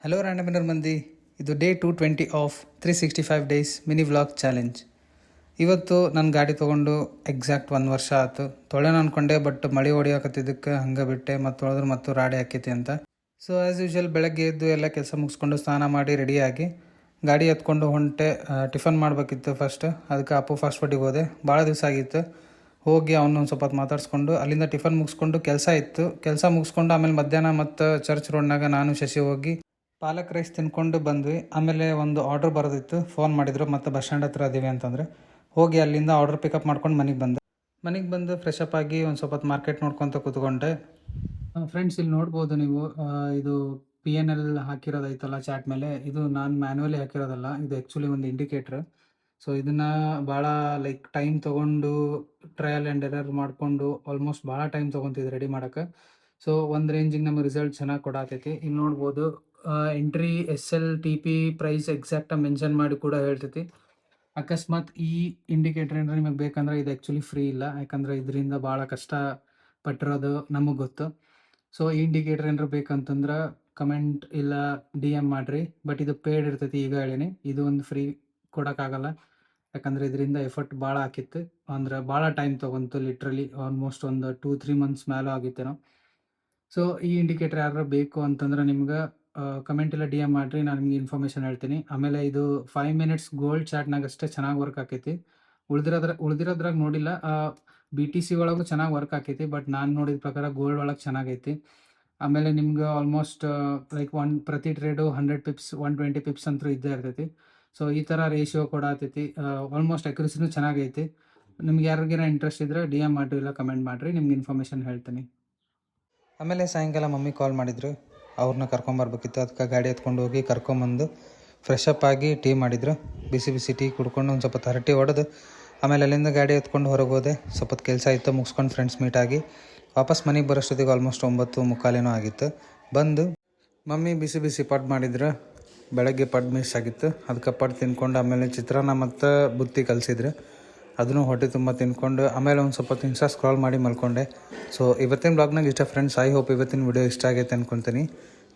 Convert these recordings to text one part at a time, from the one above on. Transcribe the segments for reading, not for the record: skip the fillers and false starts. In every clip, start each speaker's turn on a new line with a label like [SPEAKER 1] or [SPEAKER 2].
[SPEAKER 1] Hello random ಮಂದಿ, ಇದು day 220 of 365 days mini vlog challenge. ಇವತ್ತು ನನ್ನ ಗಾಡಿ ತೊಗೊಂಡು ಎಕ್ಸಾಕ್ಟ್ 1 ವರ್ಷ ಆಯ್ತು. ತೊಳೆನ ಅಂದ್ಕೊಂಡೆ, ಬಟ್ ಮಳೆ ಹೊಡಿಯೋಕತ್ತಿದ್ದಕ್ಕೆ ಹಂಗೆ ಬಿಟ್ಟೆ. ಮತ್ತು ತೊಳೆದ್ರೆ ಮತ್ತು ರಾಡಿ ಹಾಕೈತಿ ಅಂತ. ಸೊ ಆ್ಯಸ್ ಯೂಶ್ವಲ್ ಬೆಳಗ್ಗೆ ಎದ್ದು ಎಲ್ಲ ಕೆಲಸ ಮುಗಿಸ್ಕೊಂಡು ಸ್ನಾನ ಮಾಡಿ ರೆಡಿಯಾಗಿ ಗಾಡಿ ಎತ್ಕೊಂಡು ಹೊಂಟೆ. ಟಿಫನ್ ಮಾಡಬೇಕಿತ್ತು ಫಸ್ಟ್. ಅದಕ್ಕೆ ಅಪ್ಪು ಫಾಸ್ಟ್ ಫುಡ್ಡಿಗೆ ಹೋದೆ. ಭಾಳ ದಿವಸ ಆಗಿತ್ತು. ಹೋಗಿ ಅವನೊಂದು ಸ್ವಲ್ಪ ಹೊತ್ತು ಮಾತಾಡಿಸ್ಕೊಂಡು ಅಲ್ಲಿಂದ ಟಿಫನ್ ಮುಗಿಸ್ಕೊಂಡು ಕೆಲಸ ಮುಗಿಸ್ಕೊಂಡು ಆಮೇಲೆ ಮಧ್ಯಾಹ್ನ ಮತ್ತು ಚರ್ಚ್ ರೋಡ್ನಾಗ ನಾನು ಶಶಿ ಹೋಗಿ ಪಾಲಕ್ ರೈಸ್ ತಿನ್ಕೊಂಡು ಬಂದ್ವಿ. ಆಮೇಲೆ ಒಂದು ಆರ್ಡ್ರ್ ಬರೋದಿತ್ತು. ಫೋನ್ ಮಾಡಿದ್ರು ಮತ್ತು ಬಸ್ ಸ್ಟ್ಯಾಂಡ್ ಹತ್ರ ಅದೀವಿ ಅಂತಂದರೆ ಹೋಗಿ ಅಲ್ಲಿಂದ ಆರ್ಡ್ರ್ ಪಿಕಪ್ ಮಾಡ್ಕೊಂಡು ಮನೆಗೆ ಬಂದು ಫ್ರೆಶ್ ಅಪ್ ಆಗಿ ಒಂದು ಸ್ವಲ್ಪ ಹೊತ್ತು ಮಾರ್ಕೆಟ್ ನೋಡ್ಕೊತ ಕೂತ್ಕೊಂಡೆ. ಫ್ರೆಂಡ್ಸ್, ಇಲ್ಲಿ ನೋಡ್ಬೋದು ನೀವು, ಇದು PNL ಹಾಕಿರೋದೈತಲ್ಲ ಚಾಟ್ ಮೇಲೆ. ಇದು ನಾನು ಮ್ಯಾನ್ಯುವಲಿ ಹಾಕಿರೋದಲ್ಲ, ಇದು ಆ್ಯಕ್ಚುಲಿ ಒಂದು ಇಂಡಿಕೇಟ್ರ್. ಸೊ ಇದನ್ನು ಭಾಳ ಟೈಮ್ ತೊಗೊಂಡು ಟ್ರಯಲ್ ಆ್ಯಂಡ್ ಎರರ್ ಮಾಡಿಕೊಂಡು ಆಲ್ಮೋಸ್ಟ್ ಭಾಳ ಟೈಮ್ ತೊಗೊತಿದ್ದು ರೆಡಿ ಮಾಡೋಕ್ಕೆ. ಸೊ ಒಂದು ರೇಂಜಿಗೆ ನಮಗೆ ರಿಸಲ್ಟ್ ಚೆನ್ನಾಗಿ ಕೊಡತೈತಿ. ಇಲ್ಲಿ ನೋಡ್ಬೋದು, ಎಂಟ್ರಿ SLTP ಪ್ರೈಸ್ ಎಕ್ಸಾಕ್ಟಾಗಿ ಮೆನ್ಷನ್ ಮಾಡಿ ಕೂಡ ಹೇಳ್ತೈತಿ. ಅಕಸ್ಮಾತ್ ಈ ಇಂಡಿಕೇಟರ್ ಏನಾರ ನಿಮಗೆ ಬೇಕಂದ್ರೆ ಇದು ಆ್ಯಕ್ಚುಲಿ ಫ್ರೀ ಇಲ್ಲ, ಯಾಕಂದರೆ ಇದರಿಂದ ಭಾಳ ಕಷ್ಟಪಟ್ಟಿರೋದು ನಮಗೆ ಗೊತ್ತು. ಸೊ ಈ ಇಂಡಿಕೇಟರ್ ಏನಾರ ಬೇಕಂತಂದ್ರೆ ಕಮೆಂಟ್ ಇಲ್ಲ DM ಮಾಡಿರಿ. ಬಟ್ ಇದು ಪೇಯ್ಡ್ ಇರ್ತೈತಿ, ಈಗ ಹೇಳೀನಿ. ಇದು ಒಂದು ಫ್ರೀ ಕೊಡೋಕ್ಕಾಗಲ್ಲ, ಯಾಕಂದರೆ ಇದರಿಂದ ಎಫರ್ಟ್ ಭಾಳ ಹಾಕಿತ್ತು. ಅಂದ್ರೆ ಭಾಳ ಟೈಮ್ ತೊಗೊಂತು, ಲಿಟ್ರಲಿ ಆಲ್ಮೋಸ್ಟ್ ಒಂದು 2-3 ಮಂತ್ಸ್ ಮೇಲೂ ಆಗಿತ್ತೇನೋ. ಸೊ ಈ ಇಂಡಿಕೇಟರ್ ಯಾರು ಬೇಕು ಅಂತಂದ್ರೆ ನಿಮ್ಗೆ ಕಮೆಂಟ್ ಇಲ್ಲ DM ಮಾಡಿರಿ, ನಾನು ನಿಮ್ಗೆ ಇನ್ಫಾರ್ಮೇಷನ್ ಹೇಳ್ತೀನಿ. ಆಮೇಲೆ ಇದು 5 ಮಿನಿಟ್ಸ್ ಗೋಲ್ಡ್ ಚಾಟ್ನಾಗ ಅಷ್ಟೇ ಚೆನ್ನಾಗಿ ವರ್ಕ್ ಆಕೈತಿ. ಉಳಿದಿರೋದ್ರಾಗ ನೋಡಿಲ್ಲ. BTC ಒಳಗೂ ಚೆನ್ನಾಗಿ ವರ್ಕ್ ಆಕೈತಿ, ಬಟ್ ನಾನು ನೋಡಿದ ಪ್ರಕಾರ ಗೋಲ್ಡ್ ಒಳಗೆ ಚೆನ್ನಾಗೈತಿ. ಆಮೇಲೆ ನಿಮ್ಗೆ ಆಲ್ಮೋಸ್ಟ್ ಪ್ರತಿ ಟ್ರೇಡು 100 ಪಿಪ್ಸ್ 120 ಪಿಪ್ಸ್ ಅಂತೂ ಇದ್ದೇ ಇರ್ತೈತಿ. ಸೊ ಈ ಥರ ರೇಷಿಯೋ ಕೊಡತೈತಿ. ಆಲ್ಮೋಸ್ಟ್ ಅಕ್ಯುರಸಿನೂ ಚೆನ್ನಾಗೈತಿ. ನಿಮ್ಗೆ ಯಾರಿಗೇನ ಇಂಟ್ರೆಸ್ಟ್ ಇದ್ದರೆ DM ಮಾಡಿರಿ, ಇಲ್ಲ ಕಮೆಂಟ್ ಮಾಡಿರಿ, ನಿಮ್ಗೆ ಇನ್ಫಾರ್ಮೇಷನ್ ಹೇಳ್ತೀನಿ. ಆಮೇಲೆ ಸಾಯಂಕಾಲ ಮಮ್ಮಿ ಕಾಲ್ ಮಾಡಿದ್ರು, ಅವ್ರನ್ನ ಕರ್ಕೊಂಬರ್ಬೇಕಿತ್ತು. ಅದಕ್ಕೆ ಗಾಡಿ ಎತ್ಕೊಂಡು ಹೋಗಿ ಕರ್ಕೊಂಬಂದು ಫ್ರೆಶ್ ಅಪ್ ಆಗಿ ಟೀ ಮಾಡಿದ್ರು. ಬಿಸಿ ಟೀ ಕುಡ್ಕೊಂಡು ಒಂದು ಸ್ವಲ್ಪ ಹರಟಿ ಹೊಡೆದು ಆಮೇಲೆ ಅಲ್ಲಿಂದ ಗಾಡಿ ಎತ್ಕೊಂಡು ಹೊರಗೆ ಹೋದೆ. ಸ್ವಲ್ಪ ಕೆಲಸ ಇತ್ತು, ಮುಗಿಸ್ಕೊಂಡು ಫ್ರೆಂಡ್ಸ್ ಮೀಟ್ ಆಗಿ ವಾಪಸ್ ಮನೆಗೆ ಬರೋಷ್ಟೊತ್ತಿಗೆ ಆಲ್ಮೋಸ್ಟ್ 9:45 ಆಗಿತ್ತು. ಬಂದು ಮಮ್ಮಿ ಬಿಸಿ ಪಡ್ ಮಾಡಿದ್ರು. ಬೆಳಗ್ಗೆ ಪಡ್ ಮಿಸ್ ಆಗಿತ್ತು, ಅದಕ್ಕೆ ಪಡ್ ತಿನ್ಕೊಂಡು ಆಮೇಲೆ ಚಿತ್ರಾನ್ನ ಮತ್ತು ಬುತ್ತಿ ಕಲಿಸಿದ್ರು. ಅದನ್ನು ಹೊಟ್ಟೆ ತುಂಬ ತಿನ್ಕೊಂಡು ಆಮೇಲೆ ಒಂದು ಸ್ವಲ್ಪ ಇನ್ಸ್ಟಾ ಸ್ಕ್ರಾಲ್ ಮಾಡಿ ಮಲ್ಕೊಂಡೆ. ಸೊ ಇವತ್ತಿನ ಬ್ಲಾಗ್ನಾಗ ಇಷ್ಟ ಫ್ರೆಂಡ್ಸ್. ಐ ಹೋಪ್ ಇವತ್ತಿನ ವಿಡಿಯೋ ಇಷ್ಟ ಆಗೈತೆ ಅನ್ಕೊತೀನಿ.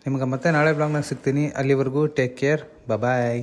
[SPEAKER 1] ನಿಮ್ಗೆ ಮತ್ತೆ ನಾಳೆ ಬ್ಲಾಗ್ನಾಗ ಸಿಗ್ತೀನಿ. ಅಲ್ಲಿವರೆಗೂ ಟೇಕ್ ಕೇರ್, ಬಾಯ್.